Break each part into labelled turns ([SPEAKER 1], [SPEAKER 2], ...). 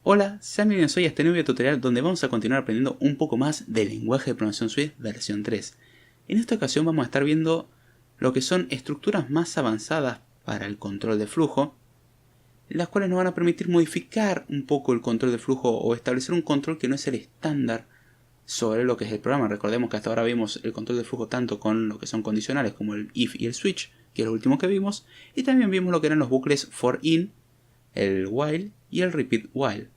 [SPEAKER 1] Hola, sean bienvenidos hoy a este nuevo video tutorial donde vamos a continuar aprendiendo un poco más del lenguaje de programación Swift versión 3. En esta ocasión vamos a estar viendo lo que son estructuras más avanzadas para el control de flujo, las cuales nos van a permitir modificar un poco el control de flujo o establecer un control que no es el estándar sobre lo que es el programa. Recordemos que hasta ahora vimos el control de flujo tanto con lo que son condicionales como el if y el switch, que es lo último que vimos, y también vimos lo que eran los bucles for in, el while y el repeat while.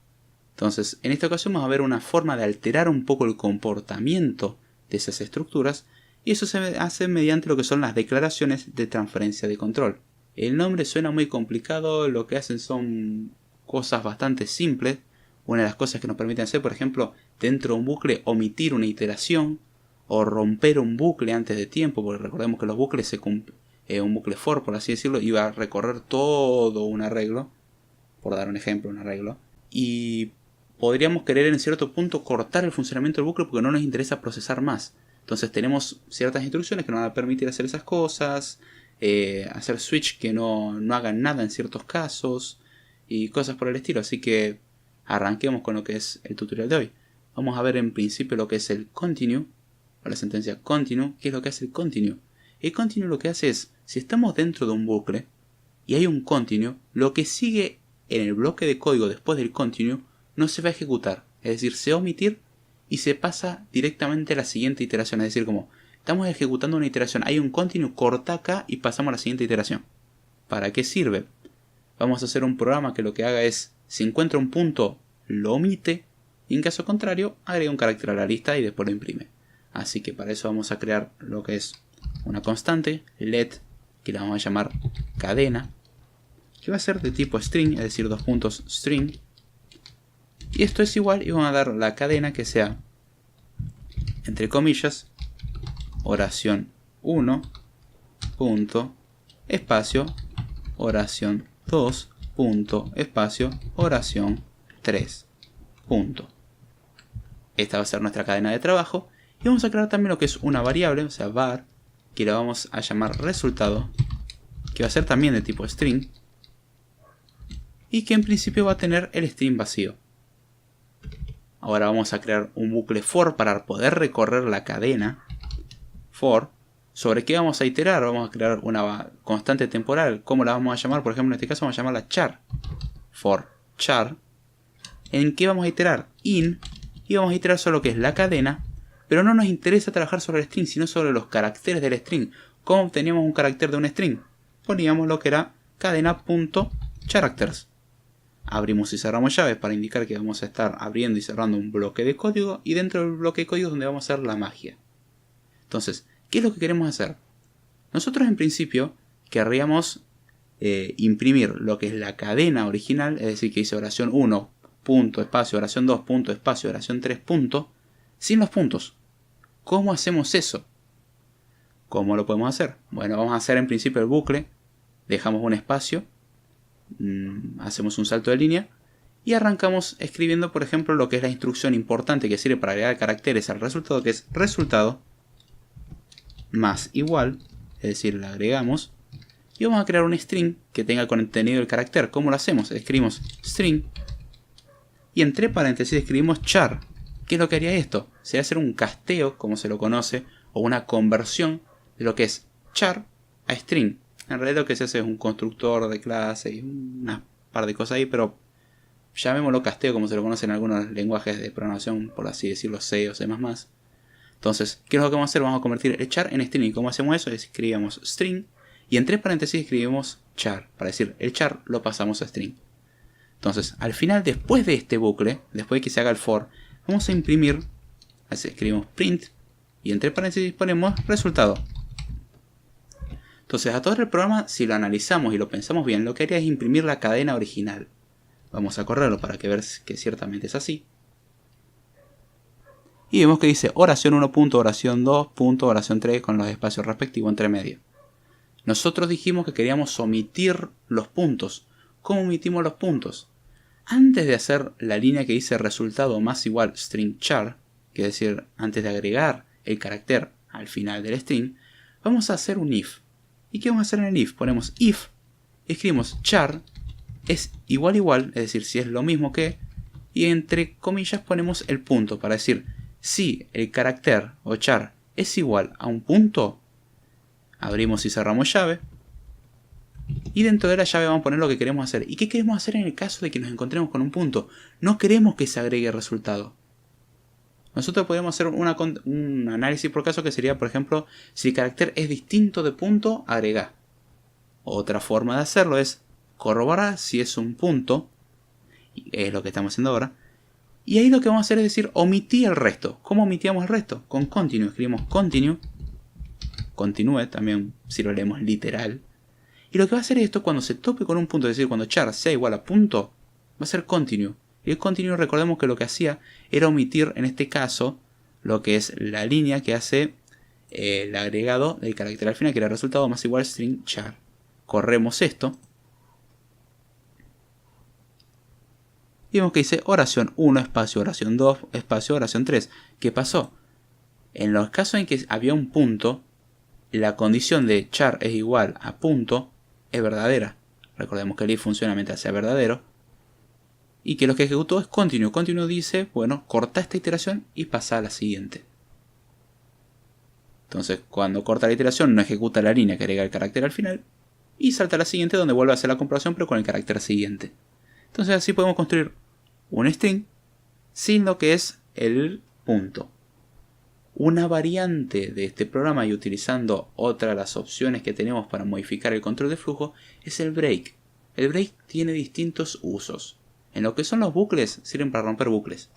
[SPEAKER 1] Entonces, en esta ocasión vamos a ver una forma de alterar un poco el comportamiento de esas estructuras, y eso se hace mediante lo que son las declaraciones de transferencia de control. El nombre suena muy complicado, lo que hacen son cosas bastante simples. Una de las cosas que nos permiten hacer, por ejemplo, dentro de un bucle omitir una iteración o romper un bucle antes de tiempo, porque recordemos que los bucles un bucle for, por así decirlo, iba a recorrer todo un arreglo, por dar un ejemplo, un arreglo, y podríamos querer en cierto punto cortar el funcionamiento del bucle porque no nos interesa procesar más. Entonces tenemos ciertas instrucciones que nos van a permitir hacer esas cosas, hacer switch que no hagan nada en ciertos casos y cosas por el estilo. Así que arranquemos con lo que es el tutorial de hoy. Vamos a ver en principio lo que es el continue, o la sentencia continue. ¿Qué es lo que hace el continue? El continue lo que hace es, si estamos dentro de un bucle y hay un continue, lo que sigue en el bloque de código después del continue no se va a ejecutar, es decir, se va a omitir y se pasa directamente a la siguiente iteración. Es decir, como estamos ejecutando una iteración, hay un continue, corta acá y pasamos a la siguiente iteración. ¿Para qué sirve? Vamos a hacer un programa que lo que haga es, si encuentra un punto, lo omite, y en caso contrario, agrega un carácter a la lista y después lo imprime. Así que para eso vamos a crear lo que es una constante, let, que la vamos a llamar cadena, que va a ser de tipo string, es decir, dos puntos string. Y esto es igual, y vamos a dar la cadena que sea, entre comillas, oración 1, punto, espacio, oración 2, punto, espacio, oración 3, punto. Esta va a ser nuestra cadena de trabajo. Y vamos a crear también lo que es una variable, o sea, var, que la vamos a llamar resultado, que va a ser también de tipo string, y que en principio va a tener el string vacío. Ahora vamos a crear un bucle for para poder recorrer la cadena for. ¿Sobre qué vamos a iterar? Vamos a crear una constante temporal. ¿Cómo la vamos a llamar? Por ejemplo, en este caso vamos a llamarla char. For char. ¿En qué vamos a iterar? In. Y vamos a iterar sobre lo que es la cadena. Pero no nos interesa trabajar sobre el string, sino sobre los caracteres del string. ¿Cómo obteníamos un carácter de un string? Poníamos lo que era cadena.characters. Abrimos y cerramos llaves para indicar que vamos a estar abriendo y cerrando un bloque de código, y dentro del bloque de código es donde vamos a hacer la magia. Entonces, ¿qué es lo que queremos hacer? Nosotros en principio querríamos imprimir lo que es la cadena original, es decir, que dice oración 1, punto, espacio, oración 2, punto, espacio, oración 3, punto, sin los puntos. ¿Cómo hacemos eso? ¿Cómo lo podemos hacer? Bueno, vamos a hacer en principio el bucle, dejamos un espacio, hacemos un salto de línea y arrancamos escribiendo, por ejemplo, lo que es la instrucción importante que sirve para agregar caracteres al resultado, que es resultado más igual, es decir, le agregamos, y vamos a crear un string que tenga contenido el carácter. ¿Cómo lo hacemos? Escribimos string y entre paréntesis escribimos char. ¿Qué es lo que haría esto? Sería hacer un casteo, como se lo conoce, o una conversión de lo que es char a string. En realidad lo que se hace es un constructor de clase y una par de cosas ahí, pero llamémoslo casteo como se lo conoce en algunos lenguajes de programación, por así decirlo, C o C++. Entonces, ¿qué es lo que vamos a hacer? Vamos a convertir el char en string. ¿Y cómo hacemos eso? Escribimos string y entre paréntesis escribimos char. Para decir, el char lo pasamos a string. Entonces, al final, después de este bucle, después de que se haga el for, vamos a imprimir, así escribimos print y entre paréntesis ponemos resultado. Entonces, a todo el programa, si lo analizamos y lo pensamos bien, lo que haría es imprimir la cadena original. Vamos a correrlo para que ver que ciertamente es así. Y vemos que dice oración 1, oración 2, oración 3 con los espacios respectivos entre medio. Nosotros dijimos que queríamos omitir los puntos. ¿Cómo omitimos los puntos? Antes de hacer la línea que dice resultado más igual string char, que es decir, antes de agregar el carácter al final del string, vamos a hacer un if. ¿Y qué vamos a hacer en el if? Ponemos if, escribimos char, es igual, es decir, si es lo mismo que, y entre comillas ponemos el punto para decir si el carácter o char es igual a un punto, abrimos y cerramos llave. Y dentro de la llave vamos a poner lo que queremos hacer. ¿Y qué queremos hacer en el caso de que nos encontremos con un punto? No queremos que se agregue el resultado. Nosotros podemos hacer un análisis por caso que sería, por ejemplo, si el carácter es distinto de punto, agrega. Otra forma de hacerlo es corroborar si es un punto, es lo que estamos haciendo ahora. Y ahí lo que vamos a hacer es decir, omití el resto. ¿Cómo omitíamos el resto? Con continue. Escribimos continue. Continúe, también si lo leemos literal. Y lo que va a hacer esto cuando se tope con un punto, es decir, cuando char sea igual a punto, va a ser continue. Y el continue, recordemos que lo que hacía era omitir, en este caso, lo que es la línea que hace el agregado del carácter al final, que era resultado más igual string char. Corremos esto. Y vemos que dice oración 1, espacio, oración 2, espacio, oración 3. ¿Qué pasó? En los casos en que había un punto, la condición de char es igual a punto es verdadera. Recordemos que el if funciona mientras sea verdadero. Y que lo que ejecutó es continue. Continue dice, bueno, corta esta iteración y pasa a la siguiente. Entonces, cuando corta la iteración, no ejecuta la línea que agrega el carácter al final. Y salta a la siguiente donde vuelve a hacer la comprobación, pero con el carácter siguiente. Entonces así podemos construir un string sin lo que es el punto. Una variante de este programa y utilizando otra de las opciones que tenemos para modificar el control de flujo es el break. El break tiene distintos usos. En lo que son los bucles, sirven para romper bucles.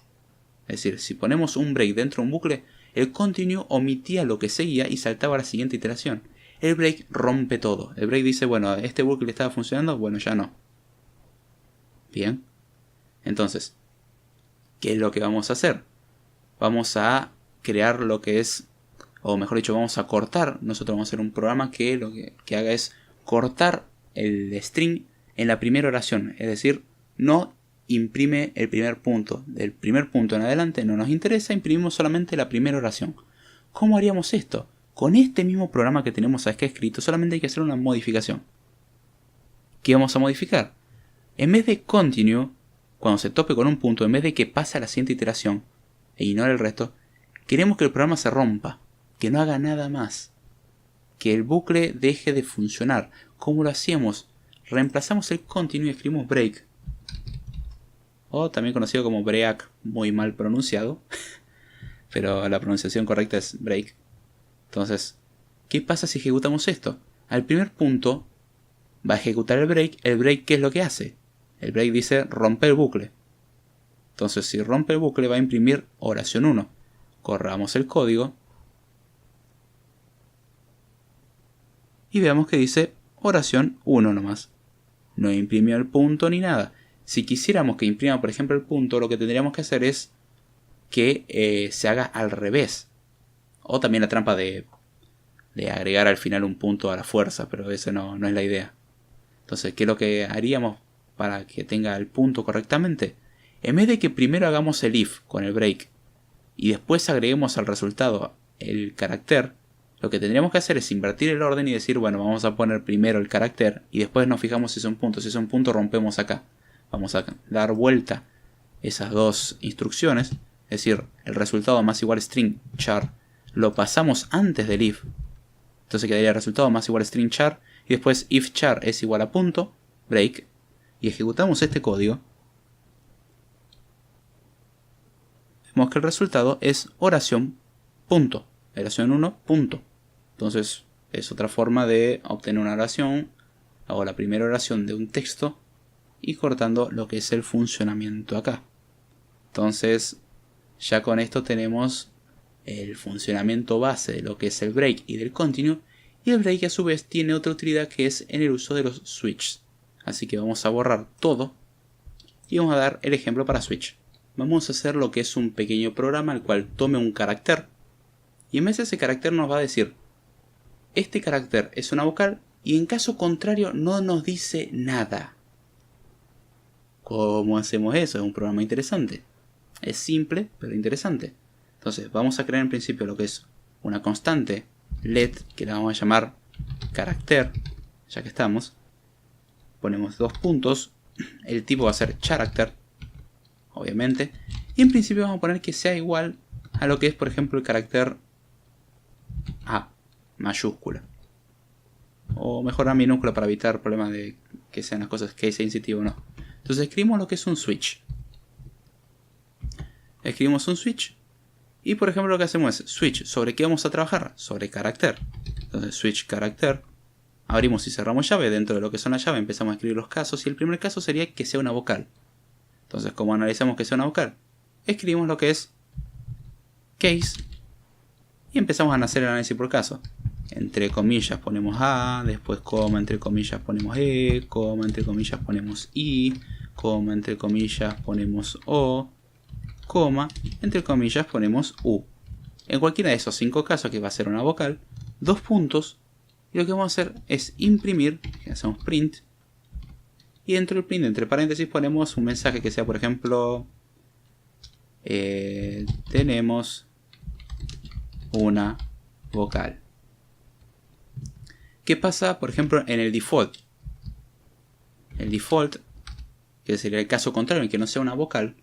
[SPEAKER 1] Es decir, si ponemos un break dentro de un bucle, el continue omitía lo que seguía y saltaba a la siguiente iteración. El break rompe todo. El break dice, bueno, este bucle estaba funcionando, bueno, ya no. Bien. Entonces, ¿qué es lo que vamos a hacer? Vamos a crear lo que es, o mejor dicho, vamos a cortar. Nosotros vamos a hacer un programa que lo que haga es cortar el string en la primera oración. Es decir, no imprime el primer punto. Del primer punto en adelante no nos interesa, imprimimos solamente la primera oración. ¿Cómo haríamos esto? Con este mismo programa que tenemos acá escrito, solamente hay que hacer una modificación. ¿Qué vamos a modificar? En vez de continue, cuando se tope con un punto, en vez de que pase a la siguiente iteración e ignore el resto, queremos que el programa se rompa, que no haga nada más, que el bucle deje de funcionar. ¿Cómo lo hacíamos? Reemplazamos el continue y escribimos break, o también conocido como break, muy mal pronunciado, pero la pronunciación correcta es break. Entonces, ¿qué pasa si ejecutamos esto? Al primer punto va a ejecutar el break. ¿El break qué es lo que hace? El break dice rompe el bucle. Entonces, si rompe el bucle va a imprimir oración 1. Corramos el código y veamos que dice oración 1 nomás. No imprimió el punto ni nada. Si quisiéramos que imprima, por ejemplo, el punto, lo que tendríamos que hacer es que se haga al revés. O también la trampa de agregar al final un punto a la fuerza, pero eso no es la idea. Entonces, ¿qué es lo que haríamos para que tenga el punto correctamente? En vez de que primero hagamos el if con el break y después agreguemos al resultado el carácter, lo que tendríamos que hacer es invertir el orden y decir, bueno, vamos a poner primero el carácter y después nos fijamos si es un punto. Si es un punto, rompemos acá. Vamos a dar vuelta esas dos instrucciones, es decir, el resultado más igual string char lo pasamos antes del if. Entonces quedaría el resultado más igual string char y después if char es igual a punto, break, y ejecutamos este código. Vemos que el resultado es oración punto, oración 1 punto. Entonces es otra forma de obtener una oración, hago la primera oración de un texto y cortando lo que es el funcionamiento acá. Entonces ya con esto tenemos el funcionamiento base de lo que es el break y del continue, y el break a su vez tiene otra utilidad que es en el uso de los switches. Así que vamos a borrar todo y vamos a dar el ejemplo para switch. Vamos a hacer lo que es un pequeño programa al cual tome un carácter y en vez de ese carácter nos va a decir este carácter es una vocal y en caso contrario no nos dice nada. ¿Cómo hacemos eso? Es un programa interesante. Es simple pero interesante. Entonces vamos a crear en principio lo que es una constante let que la vamos a llamar carácter, ya que estamos. Ponemos 2 puntos, el tipo va a ser character, obviamente. Y en principio vamos a poner que sea igual a lo que es, por ejemplo, el carácter A, mayúscula. O mejor a minúscula para evitar problemas de que sean las cosas case sensitive o no. Entonces escribimos lo que es un switch. Escribimos un switch. Y por ejemplo lo que hacemos es switch. ¿Sobre qué vamos a trabajar? Sobre carácter. Entonces switch carácter. Abrimos y cerramos llave. Dentro de lo que son las llaves empezamos a escribir los casos. Y el primer caso sería que sea una vocal. Entonces, ¿cómo analizamos que sea una vocal? Escribimos lo que es case. Y empezamos a hacer el análisis por caso. Entre comillas ponemos A, después coma, entre comillas ponemos E, coma, entre comillas ponemos I, coma, entre comillas ponemos O, coma, entre comillas ponemos U. En cualquiera de esos 5 casos que va a ser una vocal, 2 puntos, y lo que vamos a hacer es imprimir, hacemos print, y dentro del print, entre paréntesis, ponemos un mensaje que sea, por ejemplo, tenemos una vocal. ¿Qué pasa, por ejemplo, en el default? El default, que sería el caso contrario, en que no sea una vocal,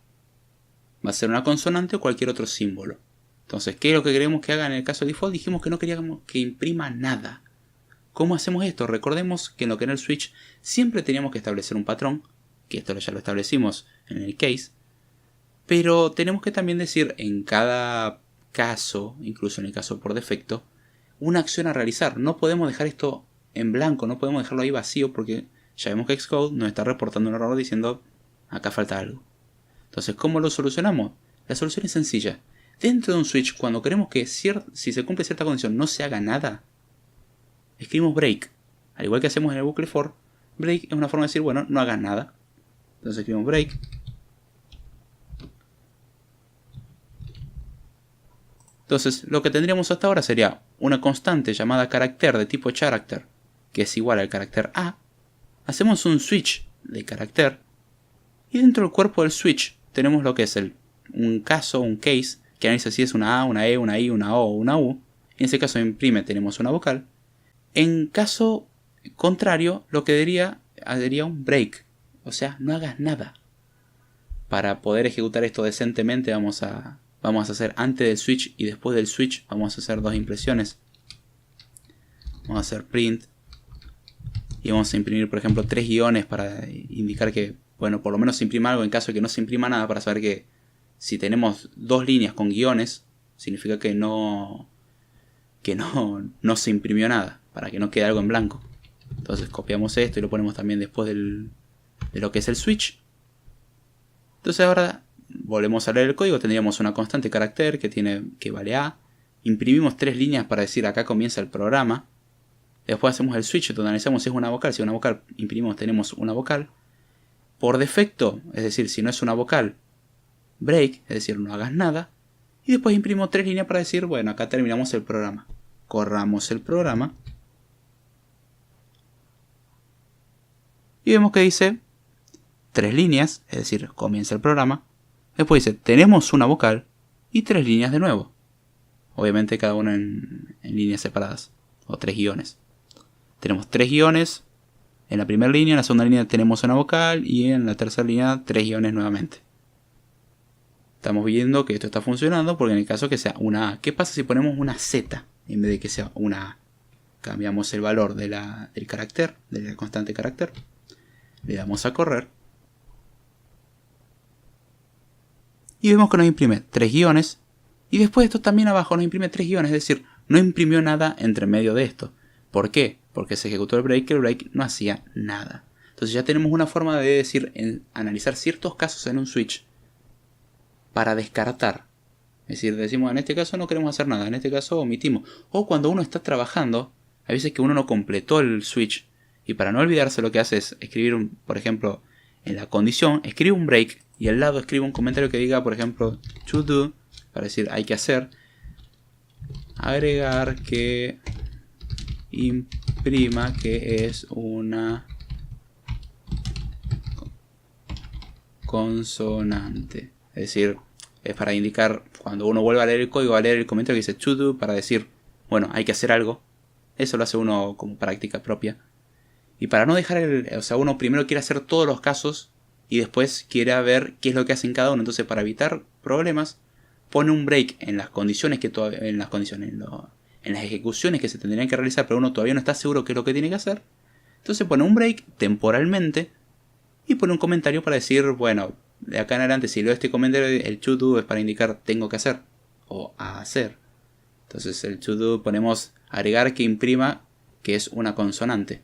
[SPEAKER 1] va a ser una consonante o cualquier otro símbolo. Entonces, ¿qué es lo que queremos que haga en el caso default? Dijimos que no queríamos que imprima nada. ¿Cómo hacemos esto? Recordemos que en lo que era el switch siempre teníamos que establecer un patrón, que esto ya lo establecimos en el case, pero tenemos que también decir en cada caso, incluso en el caso por defecto, una acción a realizar. No podemos dejar esto en blanco, no podemos dejarlo ahí vacío porque ya vemos que Xcode nos está reportando un error diciendo acá falta algo. Entonces, ¿cómo lo solucionamos? La solución es sencilla. Dentro de un switch, cuando queremos que si se cumple cierta condición no se haga nada, escribimos break. Al igual que hacemos en el bucle for, break es una forma de decir, bueno, no hagas nada. Entonces escribimos break. Entonces, lo que tendríamos hasta ahora sería una constante llamada carácter de tipo character, que es igual al carácter A. Hacemos un switch de carácter. Y dentro del cuerpo del switch tenemos lo que es un caso, un case, que analiza si es una A, una E, una I, una O o una U. En ese caso imprime, tenemos una vocal. En caso contrario, lo que diría un break. O sea, no hagas nada. Para poder ejecutar esto decentemente vamos a hacer antes del switch y después del switch. Vamos a hacer 2 impresiones. Vamos a hacer print. Y vamos a imprimir, por ejemplo, 3 guiones para indicar que, bueno, por lo menos se imprima algo en caso de que no se imprima nada. Para saber que si tenemos 2 líneas con guiones, significa que no se imprimió nada. Para que no quede algo en blanco. Entonces copiamos esto y lo ponemos también después de lo que es el switch. Entonces ahora volvemos a leer el código. Tendríamos una constante carácter que vale A. Imprimimos 3 líneas para decir acá comienza el programa. Después hacemos el switch donde analizamos si es una vocal. Si es una vocal imprimimos tenemos una vocal. Por defecto, es decir, si no es una vocal, break, es decir, no hagas nada. Y después imprimimos 3 líneas para decir, bueno, acá terminamos el programa. Corramos el programa. Y vemos que dice 3 líneas, es decir, comienza el programa. Después dice, tenemos una vocal y 3 líneas de nuevo. Obviamente cada una en líneas separadas, o 3 guiones. Tenemos 3 guiones en la primera línea, en la segunda línea tenemos una vocal y en la tercera línea 3 guiones nuevamente. Estamos viendo que esto está funcionando porque en el caso que sea una A. ¿Qué pasa si ponemos una Z en vez de que sea una A? Cambiamos el valor del carácter, de la constante carácter. Le damos a correr. Y vemos que nos imprime 3 guiones. Y después de esto también abajo nos imprime 3 guiones. Es decir, no imprimió nada entre medio de esto. ¿Por qué? Porque se ejecutó el break no hacía nada. Entonces ya tenemos una forma de decir, analizar ciertos casos en un switch para descartar. Es decir, decimos en este caso no queremos hacer nada, en este caso omitimos. O cuando uno está trabajando, hay veces que uno no completó el switch. Y para no olvidarse lo que hace es escribir, por ejemplo, en la condición, escribe un break y al lado escribe un comentario que diga, por ejemplo, to do, para decir hay que hacer, agregar que imprima que es una consonante. Es decir, es para indicar, cuando uno vuelve a leer el código, a leer el comentario que dice to do, para decir, bueno, hay que hacer algo. Eso lo hace uno como práctica propia. Y para no dejar uno primero quiere hacer todos los casos y después quiera ver qué es lo que hacen cada uno. Entonces, para evitar problemas, pone un break en las condiciones en las ejecuciones que se tendrían que realizar, pero uno todavía no está seguro qué es lo que tiene que hacer. Entonces pone un break temporalmente y pone un comentario para decir, bueno, de acá en adelante si leo este comentario, el to do es para indicar tengo que hacer o a hacer. Entonces el to do ponemos agregar que imprima que es una consonante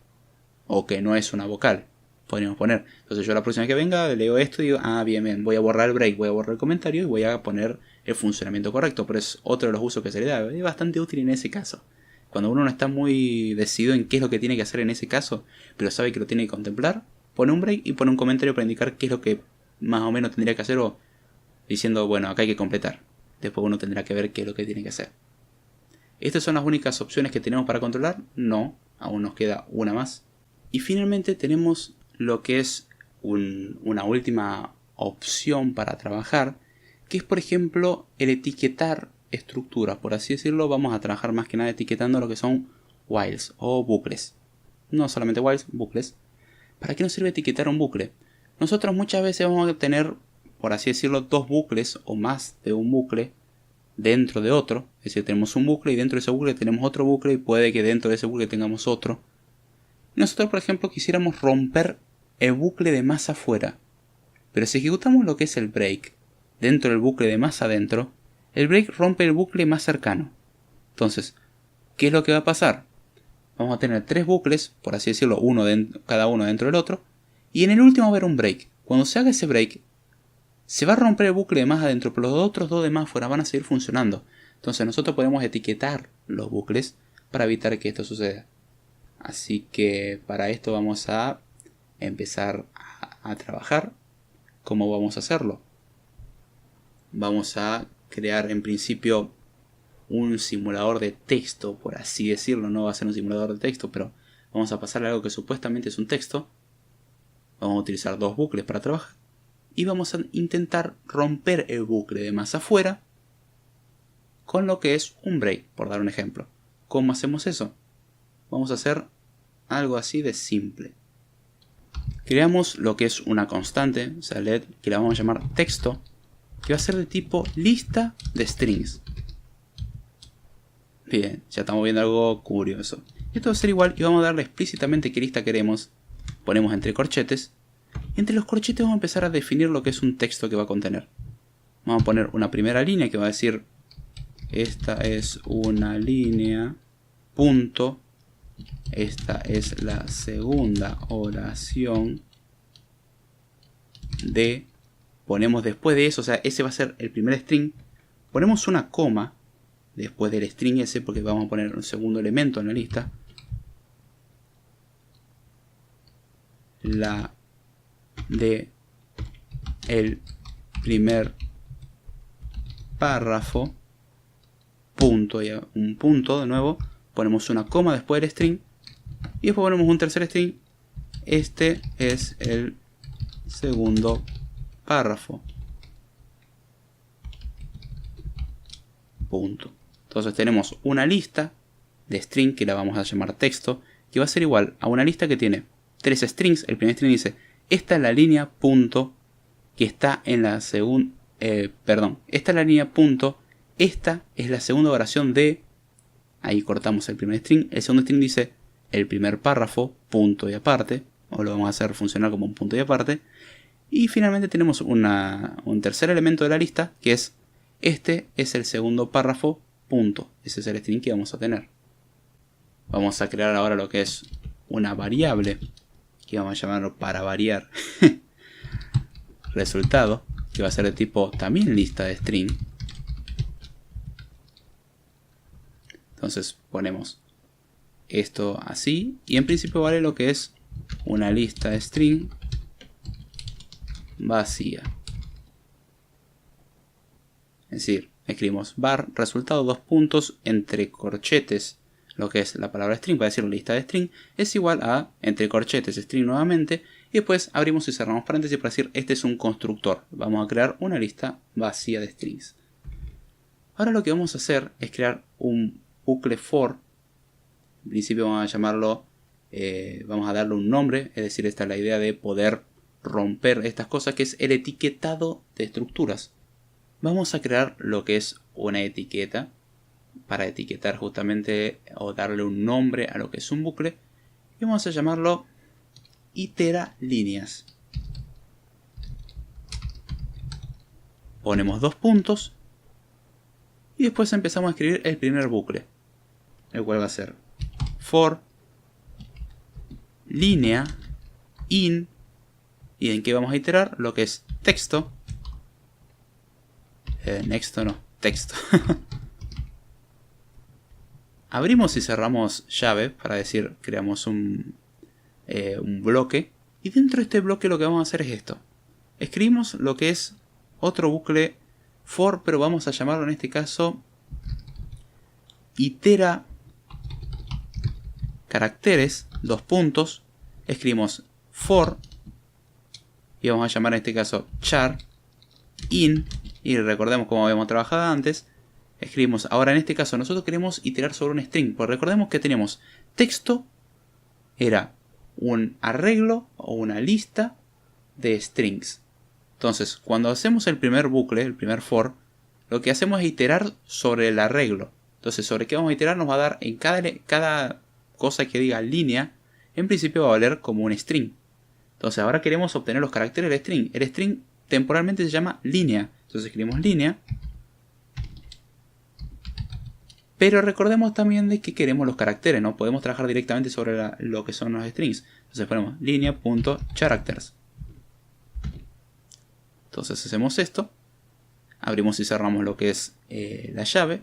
[SPEAKER 1] o que no es una vocal. Podríamos poner. Entonces yo la próxima vez que venga leo esto y digo, bien, voy a borrar el break, voy a borrar el comentario y voy a poner el funcionamiento correcto. Pero es otro de los usos que se le da. Es bastante útil en ese caso. Cuando uno no está muy decidido en qué es lo que tiene que hacer en ese caso, pero sabe que lo tiene que contemplar, pone un break y pone un comentario para indicar qué es lo que más o menos tendría que hacer o diciendo, bueno, acá hay que completar. Después uno tendrá que ver qué es lo que tiene que hacer. ¿Estas son las únicas opciones que tenemos para controlar? No, aún nos queda una más. Y finalmente tenemos lo que es una última opción para trabajar, que es por ejemplo el etiquetar estructuras. Por así decirlo, vamos a trabajar más que nada etiquetando lo que son whiles o bucles. No solamente whiles, bucles. ¿Para qué nos sirve etiquetar un bucle? Nosotros muchas veces vamos a tener, por así decirlo, dos bucles o más de un bucle dentro de otro. Es decir, tenemos un bucle y dentro de ese bucle tenemos otro bucle y puede que dentro de ese bucle tengamos otro. Nosotros, por ejemplo, quisiéramos romper el bucle de más afuera. Pero si ejecutamos lo que es el break dentro del bucle de más adentro, el break rompe el bucle más cercano. Entonces, ¿qué es lo que va a pasar? Vamos a tener tres bucles, por así decirlo, cada uno dentro del otro. Y en el último va a haber un break. Cuando se haga ese break, se va a romper el bucle de más adentro, pero los otros dos de más afuera van a seguir funcionando. Entonces nosotros podemos etiquetar los bucles para evitar que esto suceda. Así que para esto vamos a empezar a trabajar. ¿Cómo vamos a hacerlo? Vamos a crear en principio un simulador de texto, por así decirlo. No va a ser un simulador de texto, pero vamos a pasar a algo que supuestamente es un texto. Vamos a utilizar dos bucles para trabajar. Y vamos a intentar romper el bucle de más afuera con lo que es un break, por dar un ejemplo. ¿Cómo hacemos eso? Vamos a hacer algo así de simple. Creamos lo que es una constante, o sea, let, que la vamos a llamar texto, que va a ser de tipo lista de strings. Bien, ya estamos viendo algo curioso. Esto va a ser igual y vamos a darle explícitamente qué lista queremos. Ponemos entre corchetes. Y entre los corchetes vamos a empezar a definir lo que es un texto que va a contener. Vamos a poner una primera línea que va a decir, esta es una línea, punto. Esta es la segunda oración de... Ponemos después de eso, o sea, ese va a ser el primer string. Ponemos una coma después del string ese porque vamos a poner un segundo elemento en la lista. La de el primer párrafo, punto y un punto de nuevo, ponemos una coma después del string y después ponemos un tercer string. Este es el segundo párrafo, punto. Entonces tenemos una lista de string que la vamos a llamar texto, que va a ser igual a una lista que tiene tres strings. El primer string dice, esta es la línea punto que está en la segunda, esta es la línea punto, esta es la segunda oración de, ahí cortamos el primer string. El segundo string dice el primer párrafo, punto y aparte, o lo vamos a hacer funcionar como un punto y aparte. Y finalmente tenemos un tercer elemento de la lista que es, este es el segundo párrafo, punto. Ese es el string que vamos a tener. Vamos a crear ahora lo que es una variable, que vamos a llamarlo para variar, resultado, que va a ser de tipo también lista de string. Entonces ponemos esto así y en principio vale lo que es una lista de string vacía. Es decir, escribimos var resultado dos puntos entre corchetes, lo que es la palabra string, para decir lista de string, es igual a entre corchetes string nuevamente, y después abrimos y cerramos paréntesis para decir este es un constructor. Vamos a crear una lista vacía de strings. Ahora lo que vamos a hacer es crear un bucle for. En principio vamos a llamarlo, vamos a darle un nombre, es decir, esta es la idea de poder romper estas cosas, que es el etiquetado de estructuras. Vamos a crear lo que es una etiqueta para etiquetar justamente o darle un nombre a lo que es un bucle, y vamos a llamarlo itera líneas. Ponemos 2 puntos y después empezamos a escribir el primer bucle, el cual va a ser for línea in, y en qué vamos a iterar lo que es texto, texto. Abrimos y cerramos llave para decir creamos un bloque, y dentro de este bloque lo que vamos a hacer es esto. Escribimos lo que es otro bucle for, pero vamos a llamarlo en este caso itera caracteres, 2 puntos, escribimos for y vamos a llamar en este caso char in, y recordemos como habíamos trabajado antes, escribimos, ahora en este caso nosotros queremos iterar sobre un string, porque recordemos que tenemos texto, era un arreglo o una lista de strings. Entonces, cuando hacemos el primer bucle, el primer for, lo que hacemos es iterar sobre el arreglo. Entonces, sobre qué vamos a iterar nos va a dar en cada cosa que diga línea, en principio va a valer como un string. Entonces, ahora queremos obtener los caracteres del string. El string temporalmente se llama línea. Entonces, escribimos línea. Pero recordemos también de que queremos los caracteres, no podemos trabajar directamente sobre lo que son los strings. Entonces ponemos línea.characters. Entonces hacemos esto, abrimos y cerramos lo que es la llave.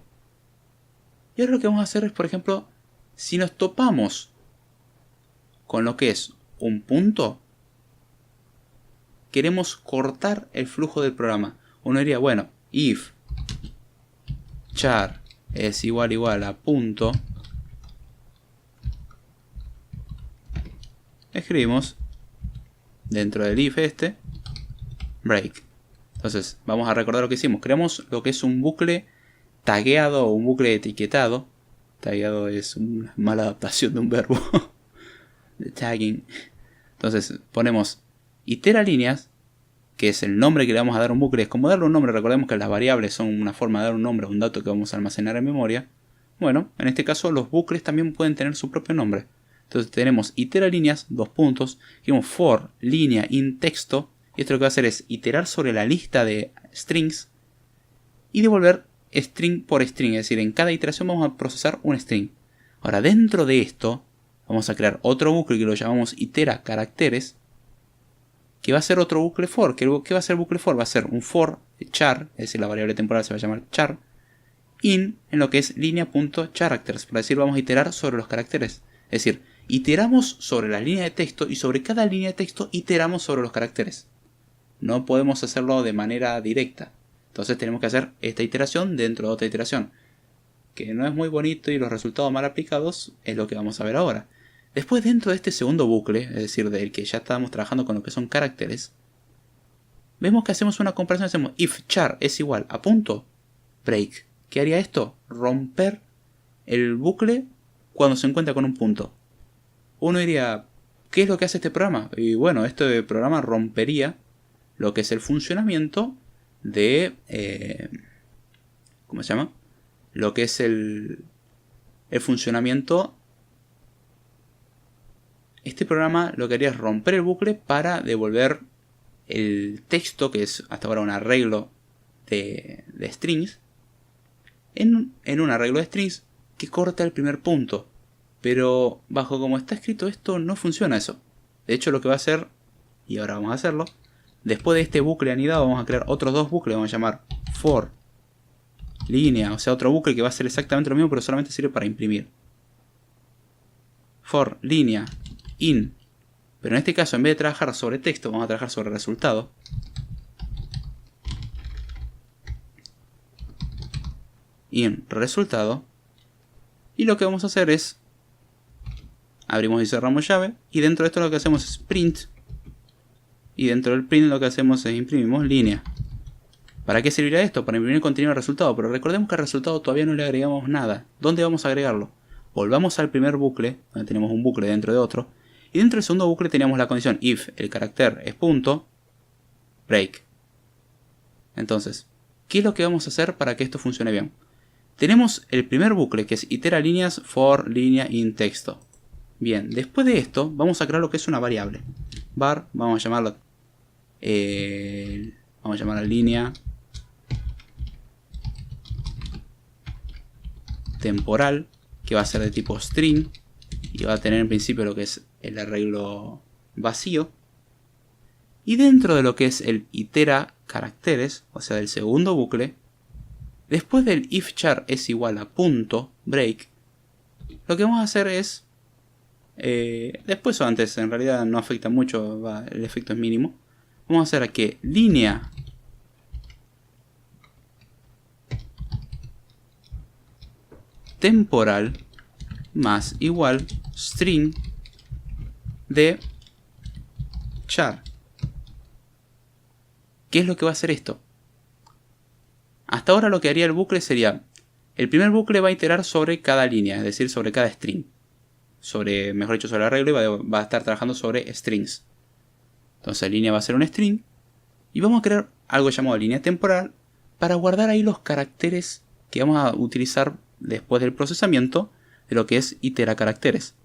[SPEAKER 1] Y ahora lo que vamos a hacer es, por ejemplo, si nos topamos con lo que es un punto, queremos cortar el flujo del programa. Uno diría, bueno, if char es igual a punto, escribimos dentro del if break. Entonces vamos a recordar lo que hicimos. Creamos lo que es un bucle tagueado o un bucle etiquetado. Tagueado es una mala adaptación de un verbo de tagging. Entonces ponemos itera líneas, que es el nombre que le vamos a dar a un bucle. Es como darle un nombre. Recordemos que las variables son una forma de dar un nombre a un dato que vamos a almacenar en memoria. Bueno, en este caso los bucles también pueden tener su propio nombre. Entonces tenemos itera líneas, 2 puntos, digamos for línea in texto, y esto lo que va a hacer es iterar sobre la lista de strings y devolver string por string, es decir, en cada iteración vamos a procesar un string. Ahora dentro de esto vamos a crear otro bucle que lo llamamos itera caracteres, que va a ser otro bucle for. ¿Qué va a ser bucle for? Va a ser un for char, es decir, la variable temporal se va a llamar char, in en lo que es línea.characters, para decir vamos a iterar sobre los caracteres. Es decir, iteramos sobre la línea de texto y sobre cada línea de texto iteramos sobre los caracteres. No podemos hacerlo de manera directa. Entonces tenemos que hacer esta iteración dentro de otra iteración, que no es muy bonito y los resultados mal aplicados es lo que vamos a ver ahora. Después dentro de este segundo bucle, es decir, del que ya estábamos trabajando con lo que son caracteres, vemos que hacemos una comparación, hacemos if char es igual a punto break. ¿Qué haría esto? Romper el bucle cuando se encuentra con un punto. Uno diría, ¿qué es lo que hace este programa? Y bueno, este programa rompería lo que es el funcionamiento de... ¿cómo se llama? Lo que es el funcionamiento. Este programa lo que haría es romper el bucle para devolver el texto, que es hasta ahora un arreglo de strings, en un arreglo de strings que corta el primer punto. Pero bajo como está escrito esto no funciona eso. De hecho lo que va a hacer, y ahora vamos a hacerlo, después de este bucle anidado vamos a crear otros 2 bucles, vamos a llamar for línea, o sea otro bucle que va a ser exactamente lo mismo pero solamente sirve para imprimir. For línea in, pero en este caso en vez de trabajar sobre texto vamos a trabajar sobre resultado. In resultado, y lo que vamos a hacer es abrimos y cerramos llave, y dentro de esto lo que hacemos es print, y dentro del print lo que hacemos es imprimimos línea. ¿Para qué servirá esto? Para imprimir contenido al resultado, pero recordemos que al resultado todavía no le agregamos nada. ¿Dónde vamos a agregarlo? Volvamos al primer bucle, donde tenemos un bucle dentro de otro, Y dentro del segundo bucle teníamos la condición if el carácter es punto, break. Entonces, ¿qué es lo que vamos a hacer para que esto funcione bien? Tenemos el primer bucle que es itera líneas for línea in texto. Bien, después de esto vamos a crear lo que es una variable. Var, vamos a llamarla línea temporal, que va a ser de tipo string y va a tener en principio lo que es el arreglo vacío. Y dentro de lo que es el itera caracteres, o sea del segundo bucle, después del if char es igual a punto break, lo que vamos a hacer es, después o antes, en realidad no afecta mucho, el efecto es mínimo, vamos a hacer que línea temporal más igual string de char. ¿Qué es lo que va a hacer esto? Hasta ahora lo que haría el bucle sería, el primer bucle va a iterar sobre cada línea, es decir, sobre cada string. Mejor dicho, sobre el arreglo, y va a estar trabajando sobre strings. Entonces la línea va a ser un string y vamos a crear algo llamado línea temporal para guardar ahí los caracteres que vamos a utilizar después del procesamiento de lo que es itera caracteres.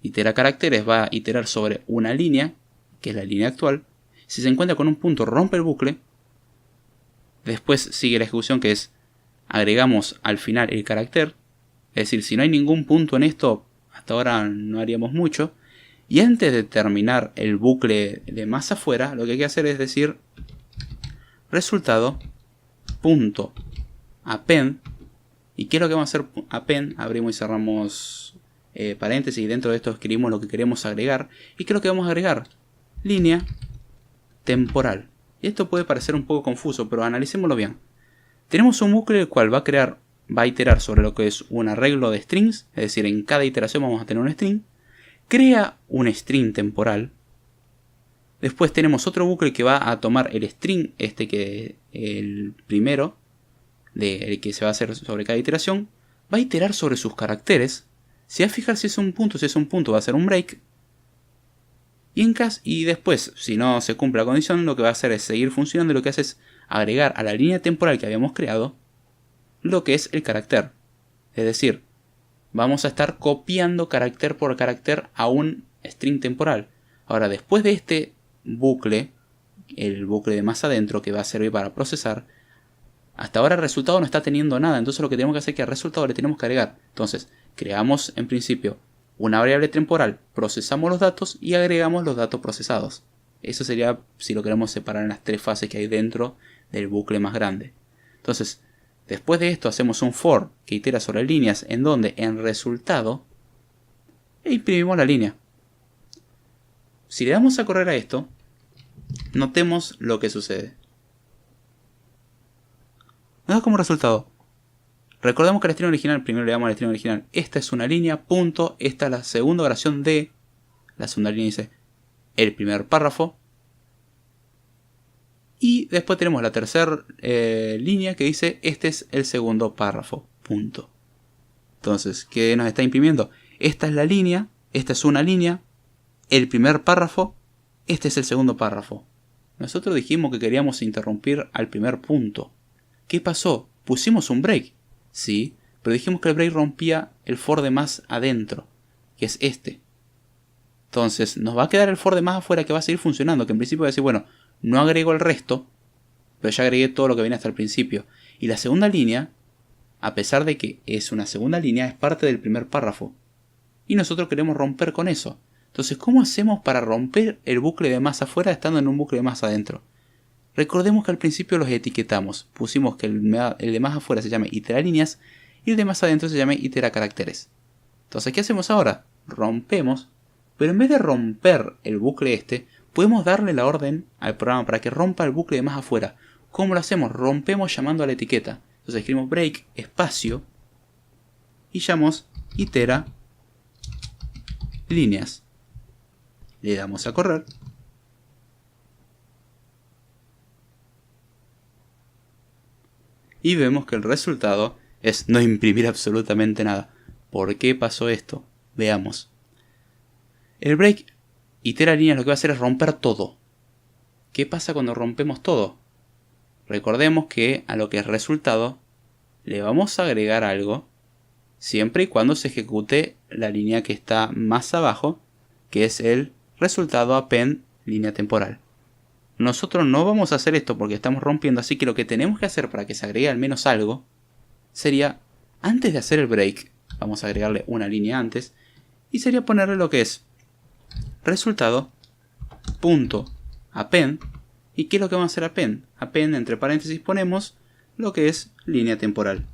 [SPEAKER 1] Itera caracteres va a iterar sobre una línea, que es la línea actual. Si se encuentra con un punto, rompe el bucle. Después sigue la ejecución, que es agregamos al final el carácter. Es decir, si no hay ningún punto en esto, hasta ahora no haríamos mucho. Y antes de terminar el bucle de más afuera, lo que hay que hacer es decir resultado punto append. ¿Y qué es lo que vamos a hacer append? Abrimos y cerramos paréntesis, y dentro de esto escribimos lo que queremos agregar. ¿Y qué es lo que vamos a agregar? Línea temporal. Y esto puede parecer un poco confuso, pero analicémoslo bien. Tenemos un bucle el cual va a iterar sobre lo que es un arreglo de strings, es decir, en cada iteración vamos a tener un string. Crea un string temporal. Después tenemos otro bucle que va a tomar el string, que el primero, el que se va a hacer sobre cada iteración, va a iterar sobre sus caracteres. Se va a fijar si es un punto va a hacer un break. Y después, si no se cumple la condición, lo que va a hacer es seguir funcionando, y lo que hace es agregar a la línea temporal que habíamos creado lo que es el carácter. Es decir, vamos a estar copiando carácter por carácter a un string temporal. Ahora, después de este bucle, el bucle de más adentro que va a servir para procesar, hasta ahora el resultado no está teniendo nada. Entonces lo que tenemos que hacer es que al resultado le tenemos que agregar. Entonces, creamos en principio una variable temporal, procesamos los datos y agregamos los datos procesados. Eso sería si lo queremos separar en las tres fases que hay dentro del bucle más grande. Entonces, después de esto hacemos un for que itera sobre líneas, en donde en resultado imprimimos la línea. Si le damos a correr a esto, notemos lo que sucede. Nos da como resultado. Recordemos que al string original, primero le damos al string original, esta es una línea, punto, esta es la segunda oración de, la segunda línea dice el primer párrafo, y después tenemos la tercera línea que dice este es el segundo párrafo, punto. Entonces, ¿qué nos está imprimiendo? Esta es la línea, esta es una línea, el primer párrafo, este es el segundo párrafo. Nosotros dijimos que queríamos interrumpir al primer punto. ¿Qué pasó? Pusimos un break. Sí, pero dijimos que el break rompía el for de más adentro, que es este. Entonces nos va a quedar el for de más afuera que va a seguir funcionando, que en principio va a decir, bueno, no agrego el resto, pero ya agregué todo lo que viene hasta el principio. Y la segunda línea, a pesar de que es una segunda línea, es parte del primer párrafo. Y nosotros queremos romper con eso. Entonces, ¿cómo hacemos para romper el bucle de más afuera estando en un bucle de más adentro? Recordemos que al principio los etiquetamos. Pusimos que el de más afuera se llame itera líneas y el de más adentro se llame itera caracteres. Entonces, ¿qué hacemos ahora? Rompemos, pero en vez de romper el bucle podemos darle la orden al programa para que rompa el bucle de más afuera. ¿Cómo lo hacemos? Rompemos llamando a la etiqueta. Entonces escribimos break, espacio, y llamamos itera líneas. Le damos a correr. Y vemos que el resultado es no imprimir absolutamente nada. ¿Por qué pasó esto? Veamos. El break itera líneas lo que va a hacer es romper todo. ¿Qué pasa cuando rompemos todo? Recordemos que a lo que es resultado le vamos a agregar algo siempre y cuando se ejecute la línea que está más abajo, que es el resultado append línea temporal. Nosotros no vamos a hacer esto porque estamos rompiendo, así que lo que tenemos que hacer para que se agregue al menos algo sería, antes de hacer el break, vamos a agregarle una línea antes, y sería ponerle lo que es resultado punto append. ¿Y qué es lo que vamos a hacer append? Append, entre paréntesis, ponemos lo que es línea temporal,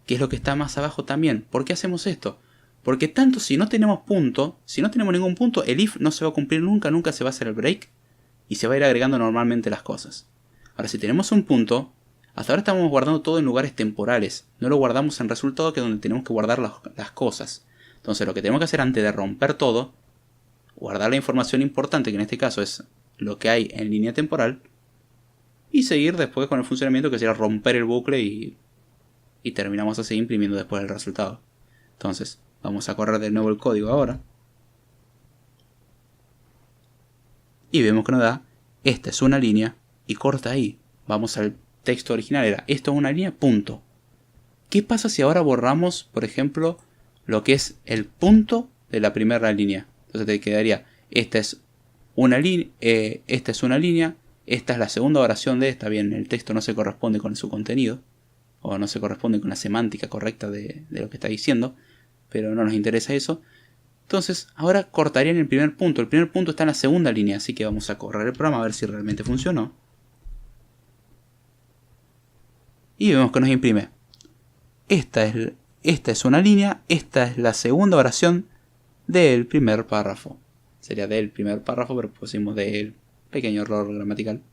[SPEAKER 1] que es lo que está más abajo también. ¿Por qué hacemos esto? Porque tanto si no tenemos punto, si no tenemos ningún punto, el if no se va a cumplir nunca, nunca se va a hacer el break y se va a ir agregando normalmente las cosas. Ahora, si tenemos un punto, hasta ahora estamos guardando todo en lugares temporales, no lo guardamos en resultado, que es donde tenemos que guardar las cosas. Entonces lo que tenemos que hacer antes de romper todo, guardar la información importante, que en este caso es lo que hay en línea temporal, y seguir después con el funcionamiento, que sería romper el bucle y terminamos así imprimiendo después el resultado. Entonces vamos a correr de nuevo el código ahora. Y vemos que nos da, esta es una línea, y corta ahí. Vamos al texto original, era, esto es una línea, punto. ¿Qué pasa si ahora borramos, por ejemplo, lo que es el punto de la primera línea? Entonces te quedaría, esta es una línea, esta es la segunda oración de esta. Bien, el texto no se corresponde con su contenido, o no se corresponde con la semántica correcta de lo que está diciendo, pero no nos interesa eso. Entonces, ahora cortaría en el primer punto. El primer punto está en la segunda línea, así que vamos a correr el programa a ver si realmente funcionó. Y vemos que nos imprime. Esta es una línea, esta es la segunda oración del primer párrafo. Sería del primer párrafo, pero pusimos del pequeño error gramatical.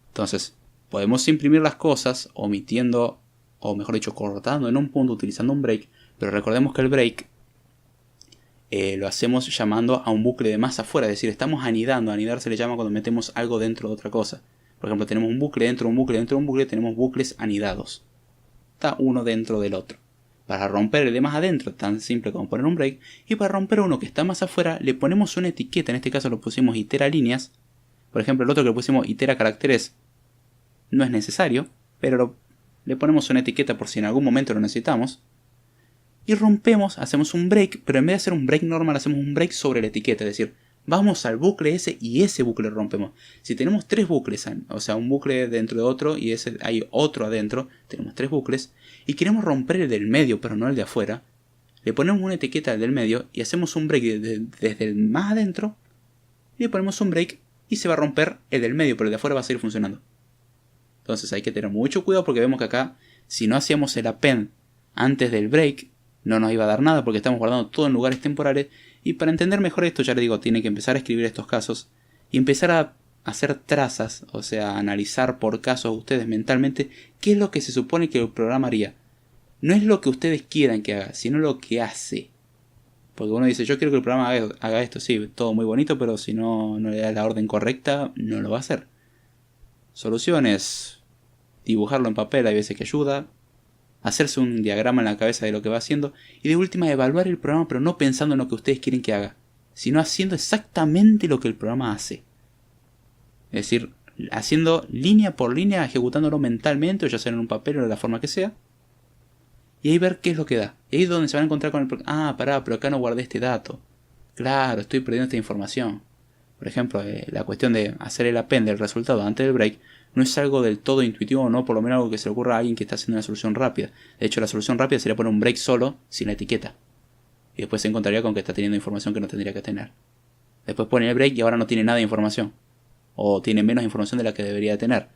[SPEAKER 1] Entonces, podemos imprimir las cosas omitiendo, o mejor dicho, cortando en un punto utilizando un break. Pero recordemos que el break lo hacemos llamando a un bucle de más afuera. Es decir, estamos anidando. Anidar se le llama cuando metemos algo dentro de otra cosa. Por ejemplo, tenemos un bucle dentro de un bucle dentro de un bucle. Tenemos bucles anidados. Está uno dentro del otro. Para romper el de más adentro, tan simple como poner un break. Y para romper uno que está más afuera, le ponemos una etiqueta. En este caso lo pusimos itera líneas. Por ejemplo, el otro que le pusimos itera caracteres no es necesario, pero le ponemos una etiqueta por si en algún momento lo necesitamos. Y rompemos, hacemos un break, pero en vez de hacer un break normal, hacemos un break sobre la etiqueta. Es decir, vamos al bucle ese y ese bucle rompemos. Si tenemos tres bucles, o sea, un bucle dentro de otro y hay otro adentro, tenemos tres bucles, y queremos romper el del medio, pero no el de afuera, le ponemos una etiqueta al del medio y hacemos un break desde el más adentro, y le ponemos un break y se va a romper el del medio, pero el de afuera va a seguir funcionando. Entonces hay que tener mucho cuidado porque vemos que acá, si no hacíamos el append antes del break, no nos iba a dar nada porque estamos guardando todo en lugares temporales. Y para entender mejor esto, ya les digo, tiene que empezar a escribir estos casos y empezar a hacer trazas, o sea, analizar por casos ustedes mentalmente qué es lo que se supone que el programa haría. No es lo que ustedes quieran que haga, sino lo que hace. Porque uno dice, yo quiero que el programa haga esto, sí, todo muy bonito, pero si no le da la orden correcta, no lo va a hacer. Soluciones: dibujarlo en papel, hay veces que ayuda. Hacerse un diagrama en la cabeza de lo que va haciendo. Y de última, evaluar el programa, pero no pensando en lo que ustedes quieren que haga, sino haciendo exactamente lo que el programa hace. Es decir, haciendo línea por línea, ejecutándolo mentalmente, o ya sea en un papel o de la forma que sea. Y ahí ver qué es lo que da. Y ahí es donde se van a encontrar con el programa. Ah, pará, pero acá no guardé este dato. Claro, estoy perdiendo esta información. Por ejemplo, la cuestión de hacer el append del resultado antes del break no es algo del todo intuitivo, no por lo menos algo que se le ocurra a alguien que está haciendo una solución rápida. De hecho, la solución rápida sería poner un break solo, sin la etiqueta. Y después se encontraría con que está teniendo información que no tendría que tener. Después pone el break y ahora no tiene nada de información. O tiene menos información de la que debería tener.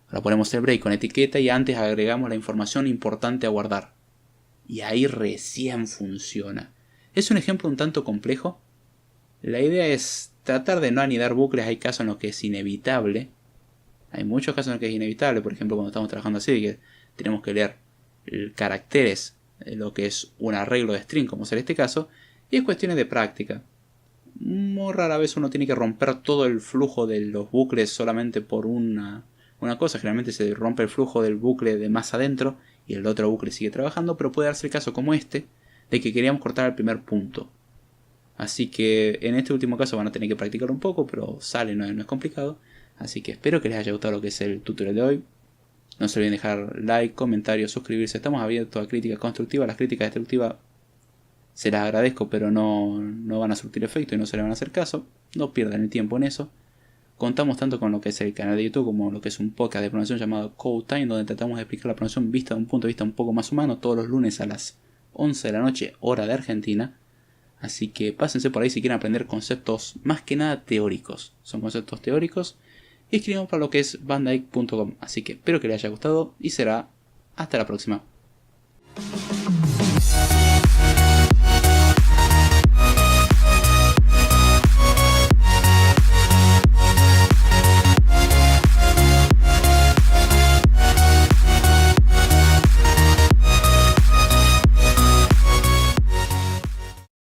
[SPEAKER 1] Ahora ponemos el break con etiqueta y antes agregamos la información importante a guardar. Y ahí recién funciona. Es un ejemplo un tanto complejo. La idea es tratar de no anidar bucles. Hay casos en los que es inevitable. Hay muchos casos en los que es inevitable. Por ejemplo, cuando estamos trabajando así, que tenemos que leer caracteres, lo que es un arreglo de string, como será este caso. Y es cuestiones de práctica. Muy rara vez uno tiene que romper todo el flujo de los bucles solamente por una cosa. Generalmente se rompe el flujo del bucle de más adentro y el otro bucle sigue trabajando, pero puede darse el caso como este, de que queríamos cortar el primer punto. Así que en este último caso van a tener que practicar un poco, pero sale, no es complicado. Así que espero que les haya gustado lo que es el tutorial de hoy. No se olviden dejar like, comentarios, suscribirse. Estamos abiertos a críticas constructivas. Las críticas destructivas se las agradezco, pero no van a surtir efecto y no se le van a hacer caso. No pierdan el tiempo en eso. Contamos tanto con lo que es el canal de YouTube como lo que es un podcast de pronunciación llamado Code Time, donde tratamos de explicar la pronunciación vista de un punto de vista un poco más humano, todos los lunes a las 11 de la noche, hora de Argentina. Así que pásense por ahí si quieren aprender conceptos más que nada teóricos. Son conceptos teóricos. Y escribimos para lo que es bandai.com. Así que espero que les haya gustado y será hasta la próxima.